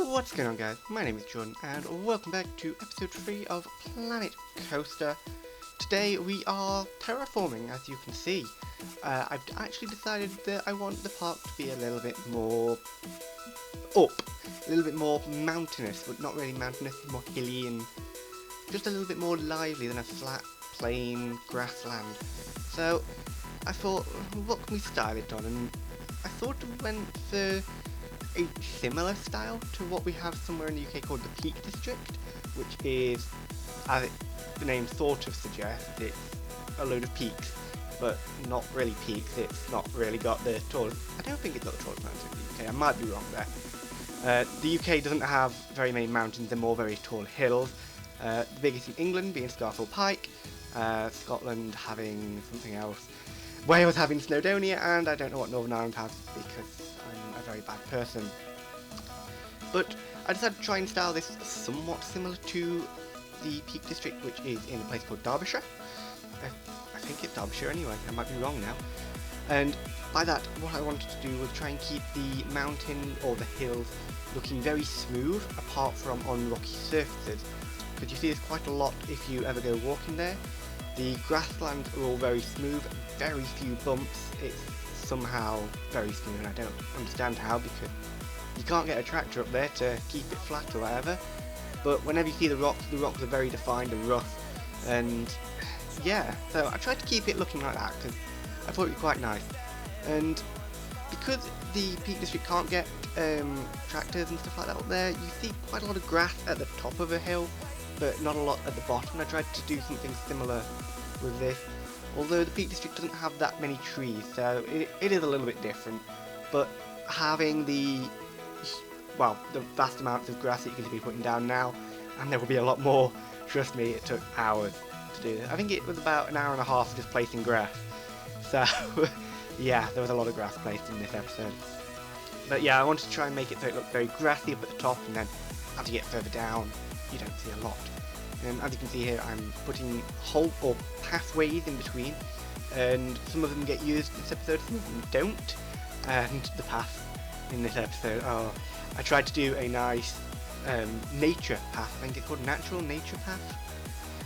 What's going on, guys? My name is Jordan and welcome back to episode 3 of Planet Coaster. Today we are terraforming, as you can see. I've actually decided that I want the park to be a little bit more up, a little bit more mountainous, but not really mountainous, more hilly and just a little bit more lively than a flat, plain grassland. So I thought, what can we style it on? And I sort of went for a similar style to what we have somewhere in the UK called the Peak District, which is, as the name sort of suggests, it's a load of peaks, but not really peaks. It's not really got the tallest, I don't think it's got the tallest mountains in the UK, I might be wrong there. The UK doesn't have very many mountains, they're more very tall hills. The biggest in England being Scafell Pike, Scotland having something else, Wales having Snowdonia, and I don't know what Northern Ireland has because I'm a very bad person. But I decided to try and style this somewhat similar to the Peak District, which is in a place called Derbyshire. I think it's Derbyshire anyway, I might be wrong now. And by that, what I wanted to do was try and keep the mountain or the hills looking very smooth, apart from on rocky surfaces. Because you see there's quite a lot if you ever go walking there. The grasslands are all very smooth, very few bumps. It's somehow very smooth, and I don't understand how, because you can't get a tractor up there to keep it flat or whatever. But whenever you see the rocks are very defined and rough. And yeah, so I tried to keep it looking like that because I thought it would be quite nice. And because the Peak District can't get tractors and stuff like that up there, you see quite a lot of grass at the top of a hill, but not a lot at the bottom. I tried to do something similar with this, although the Peak District doesn't have that many trees, so it is a little bit different. But having the vast amounts of grass that you can be putting down now, and there will be a lot more, trust me, it took hours to do this. I think it was about an hour and a half just placing grass. So yeah, there was a lot of grass placed in this episode. But yeah, I wanted to try and make it so it looked very grassy up at the top, and then as you get further down, you don't see a lot. And as you can see here, I'm putting whole or pathways in between, and some of them get used in this episode, some of them don't. And the path in this episode, I tried to do a nice nature path. I think it's called natural nature path.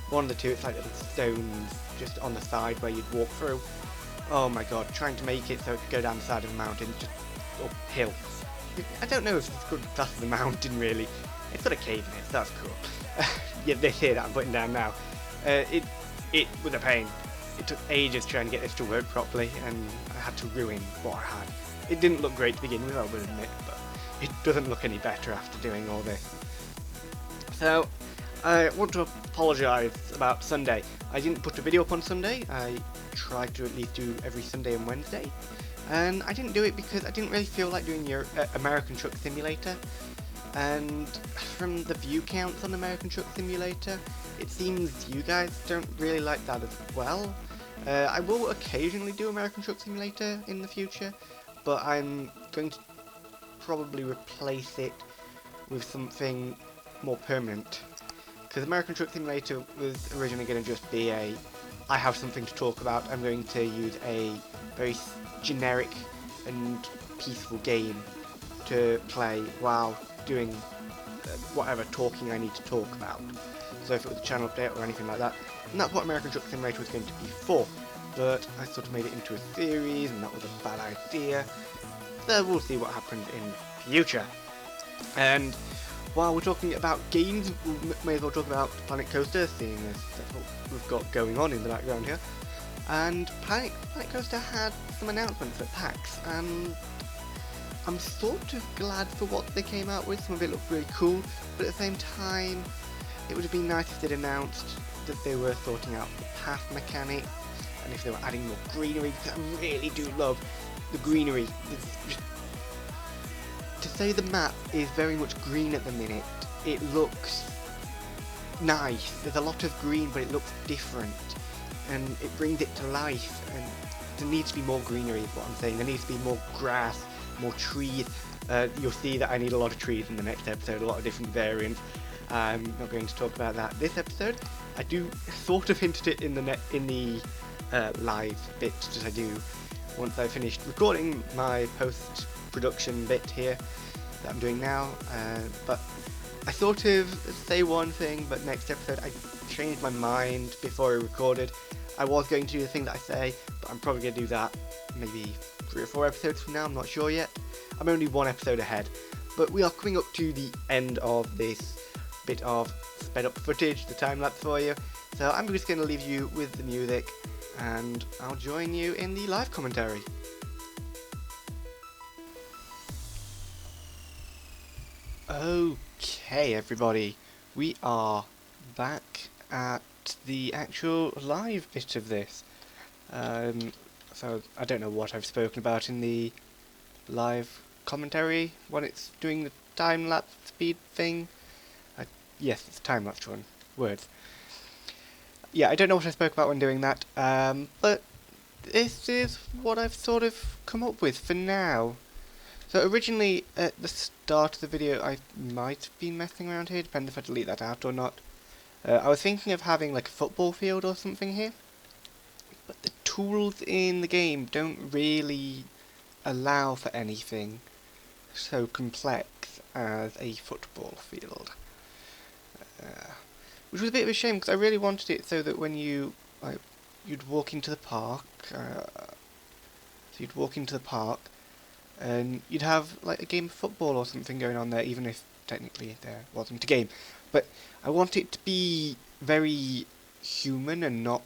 One of the two, it's like little stones just on the side where you'd walk through. Oh my god, trying to make it so it could go down the side of a mountain, just uphill. I don't know if it's good class of the mountain really. It's got a cave in it, so that's cool. Yeah, this here that I'm putting down now, it was a pain. It took ages trying to get this to work properly, and I had to ruin what I had. It didn't look great to begin with, I will admit, but it doesn't look any better after doing all this. So, I want to apologise about Sunday. I didn't put a video up on Sunday. I tried to at least do every Sunday and Wednesday, and I didn't do it because I didn't really feel like doing your American Truck Simulator. And from the view counts on American Truck Simulator, it seems you guys don't really like that as well. I will occasionally do American Truck Simulator in the future, but I'm going to probably replace it with something more permanent. Because American Truck Simulator was originally going to just be I have something to talk about, I'm going to use a very generic and peaceful game to play while doing whatever talking I need to talk about. So if it was a channel update or anything like that, and that's what American Truck Simulator was going to be for. But I sort of made it into a series, and that was a bad idea. So we'll see what happens in future. And while we're talking about games, we may as well talk about Planet Coaster, seeing as that's what we've got going on in the background here. And Planet Coaster had some announcements at PAX, and I'm sort of glad for what they came out with. Some of it looked really cool, but at the same time, it would have been nice if they'd announced that they were sorting out the path mechanics, and if they were adding more greenery, because I really do love the greenery. To say the map is very much green at the minute, it looks nice. There's a lot of green, but it looks different, and it brings it to life, and there needs to be more greenery is what I'm saying. There needs to be more grass, more trees. You'll see that I need a lot of trees in the next episode, a lot of different variants. I'm not going to talk about that this episode. I do sort of hinted it in the live bit that I do once I finished recording my post-production bit here. that I'm doing now, but I sort of say one thing, but next episode I changed my mind before I recorded. I was going to do the thing that I say, but I'm probably going to do that maybe 3 or 4 episodes from now, I'm not sure yet. I'm only 1 episode ahead, but we are coming up to the end of this bit of sped up footage, the time lapse for you. So I'm just going to leave you with the music, and I'll join you in the live commentary. Okay everybody, we are back at the actual live bit of this. So I don't know what I've spoken about in the live commentary when it's doing the time-lapse speed thing. Yes, it's time-lapse one. Words. Yeah, I don't know what I spoke about when doing that, but this is what I've sort of come up with for now. So originally, at the start of the video, I might have been messing around here, depending if I delete that out or not. I was thinking of having like a football field or something here, but the tools in the game don't really allow for anything so complex as a football field. Which was a bit of a shame, because I really wanted it so that when you'd walk into the park, and you'd have like a game of football or something going on there, even if technically there wasn't a game. But I want it to be very human and not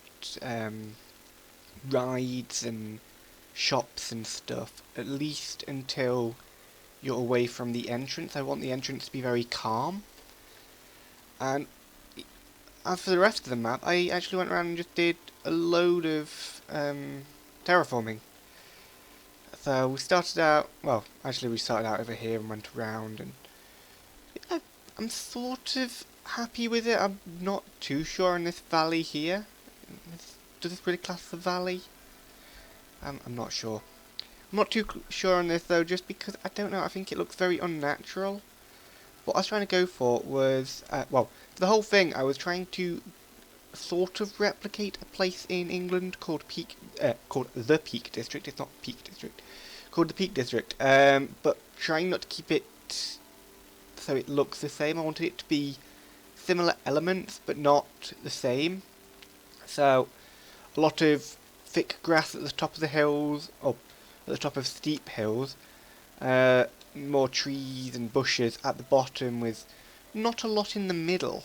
rides and shops and stuff, at least until you're away from the entrance. I want the entrance to be very calm. And as for the rest of the map, I actually went around and just did a load of terraforming. So we started out, well, actually we started out over here and went around, and yeah, I'm sort of happy with it. I'm not too sure in this valley here. Does this really class as a valley? I'm not sure. I'm not too sure on this though, just because I don't know, I think it looks very unnatural. What I was trying to go for was, well, for the whole thing I was trying to sort of replicate a place in England called the Peak District. It's not Peak District. Called the Peak District. But trying not to keep it so it looks the same. I wanted it to be similar elements, but not the same. So a lot of thick grass at the top of the hills, or at the top of steep hills. More trees and bushes at the bottom, with not a lot in the middle.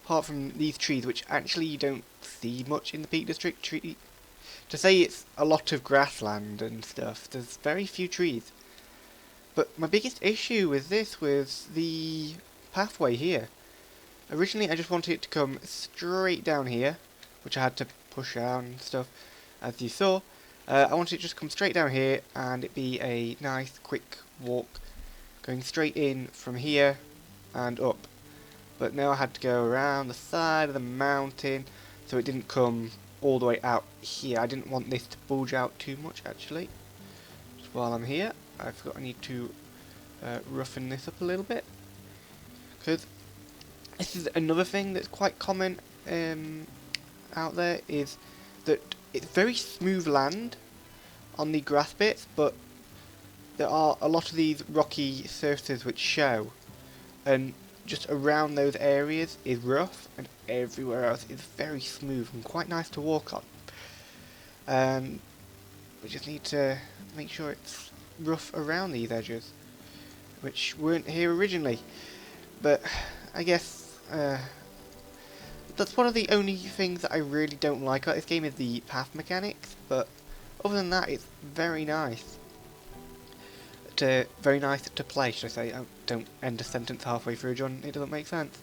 Apart from these trees, which actually you don't see much in the Peak District. To say it's a lot of grassland and stuff, there's very few trees. But my biggest issue with this was the pathway here. Originally I just wanted it to come straight down here, which I had to push out and stuff, as you saw. I wanted it to just come straight down here, and it be a nice quick walk going straight in from here and up. But now I had to go around the side of the mountain, so it didn't come all the way out here. I didn't want this to bulge out too much, actually. Just while I'm here, I forgot I need to roughen this up a little bit. Because this is another thing that's quite common out there, is that it's very smooth land on the grass bits, but there are a lot of these rocky surfaces which show, and just around those areas is rough, and everywhere else is very smooth and quite nice to walk on. We just need to make sure it's rough around these edges, which weren't here originally. But I guess that's one of the only things that I really don't like about this game, is the path mechanics. But other than that, it's very nice. Very nice to play, should I say. Don't end a sentence halfway through, John. It doesn't make sense.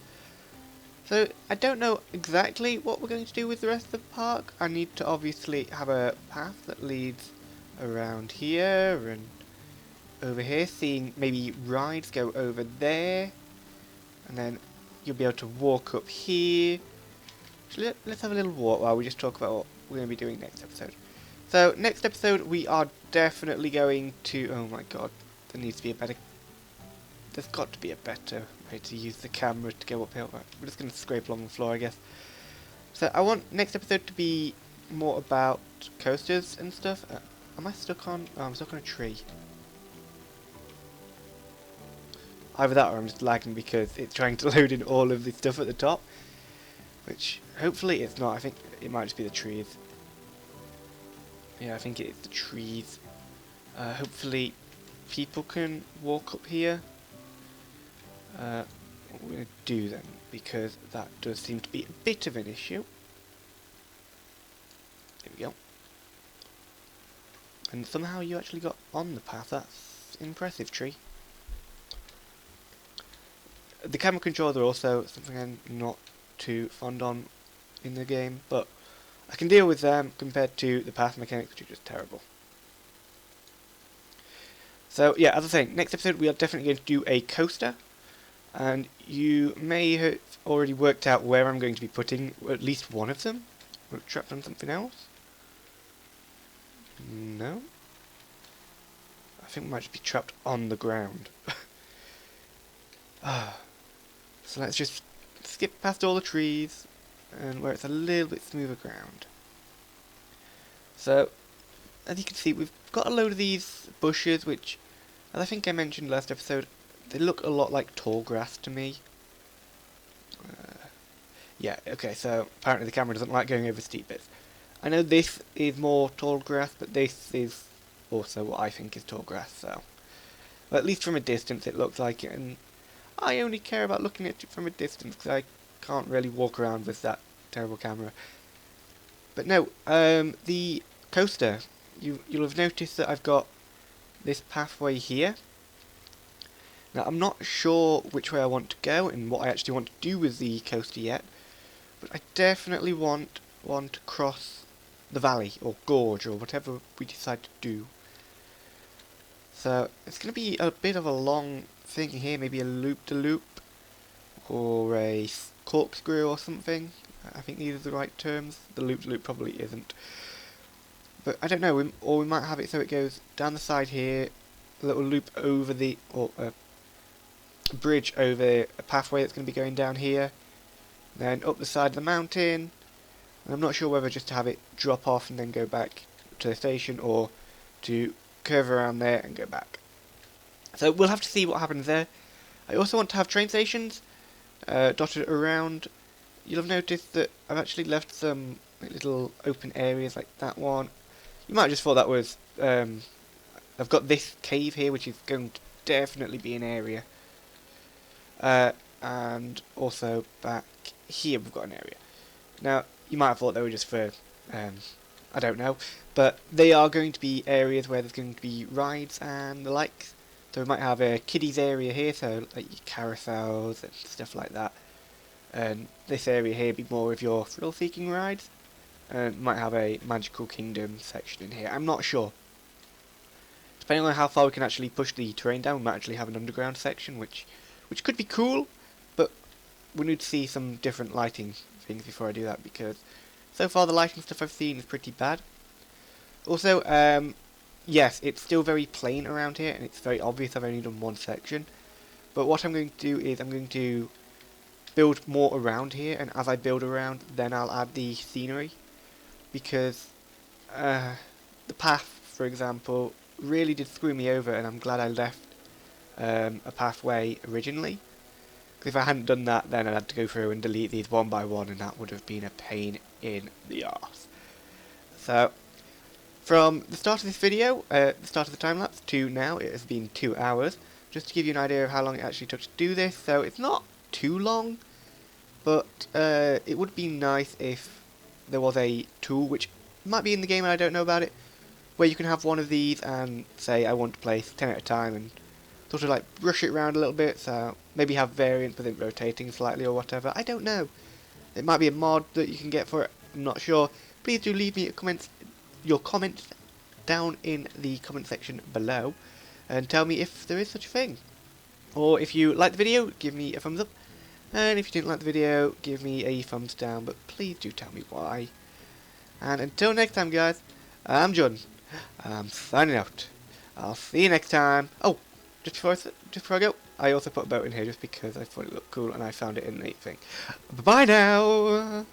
So, I don't know exactly what we're going to do with the rest of the park. I need to obviously have a path that leads around here and over here, seeing maybe rides go over there, and then you'll be able to walk up here. So let's have a little walk while we just talk about what we're going to be doing next episode. So, next episode we are definitely going to... Oh my god, there needs to be a better... There's got to be a better way to use the camera to go uphill. Right, we're just going to scrape along the floor, I guess. So, I want next episode to be more about coasters and stuff. Am I stuck on... Oh, I'm stuck on a tree. Either that or I'm just lagging because it's trying to load in all of the stuff at the top. Which, hopefully it's not. I think it might just be the trees. Yeah, I think it's the trees. Hopefully people can walk up here. What we're going to do then, because that does seem to be a bit of an issue. There we go. And somehow you actually got on the path. That's impressive, tree. The camera controls are also something I'm not too fond on in the game, but I can deal with them compared to the path mechanics, which are just terrible. So yeah, as I say, next episode we are definitely going to do a coaster, and you may have already worked out where I'm going to be putting at least one of them. Will it trapped on something else? No? I think we might just be trapped on the ground. So let's just skip past all the trees and where it's a little bit smoother ground. So, as you can see, we've got a load of these bushes, which, as I think I mentioned last episode, they look a lot like tall grass to me. Yeah, okay, so apparently the camera doesn't like going over steep bits. I know this is more tall grass, but this is also what I think is tall grass, so... Well, at least from a distance it looks like it, and I only care about looking at it from a distance, because I can't really walk around with that terrible camera. But no, the coaster, you'll have noticed that I've got this pathway here. Now, I'm not sure which way I want to go and what I actually want to do with the coaster yet, but I definitely want one to cross the valley, or gorge, or whatever we decide to do. So, it's going to be a bit of a long thing here, maybe a loop-de-loop, or a corkscrew or something. I think these are the right terms. The loop-de-loop probably isn't. But I don't know, or we might have it so it goes down the side here, a little loop over the, or a bridge over a pathway that's going to be going down here, then up the side of the mountain, and I'm not sure whether just to have it drop off and then go back to the station, or to curve around there and go back. So we'll have to see what happens there. I also want to have train stations dotted around. You'll have noticed that I've actually left some little open areas like that one. You might have just thought that was... I've got this cave here, which is going to definitely be an area. And also back here we've got an area. Now, you might have thought they were just for... I don't know. But they are going to be areas where there's going to be rides and the likes. So we might have a kiddies area here, so like your carousels and stuff like that. And this area here be more of your thrill-seeking rides. And might have a magical kingdom section in here. I'm not sure. Depending on how far we can actually push the terrain down, we might actually have an underground section, which could be cool. But we need to see some different lighting things before I do that, because so far the lighting stuff I've seen is pretty bad. Also, yes, it's still very plain around here, and it's very obvious I've only done one section. But what I'm going to do is I'm going to build more around here, and as I build around, then I'll add the scenery. Because the path, for example, really did screw me over, and I'm glad I left a pathway originally. Because if I hadn't done that, then I'd have to go through and delete these one by one, and that would have been a pain in the arse. So, from the start of this video, the start of the time-lapse, to now, it has been 2 hours. Just to give you an idea of how long it actually took to do this, so it's not too long, but it would be nice if there was a tool, which might be in the game and I don't know about it, where you can have one of these and say I want to place 10 at a time and sort of like brush it around a little bit, so maybe have variants with it rotating slightly or whatever. I don't know. It might be a mod that you can get for it, I'm not sure. Please do leave me your comments down in the comment section below and tell me if there is such a thing. Or if you like the video, give me a thumbs up, and if you didn't like the video, give me a thumbs down, but please do tell me why. And until next time, guys, I'm Jordan. I'm signing out. I'll see you next time. Oh, just before I go, I also put a boat in here just because I thought it looked cool and I found it in the thing. Bye now!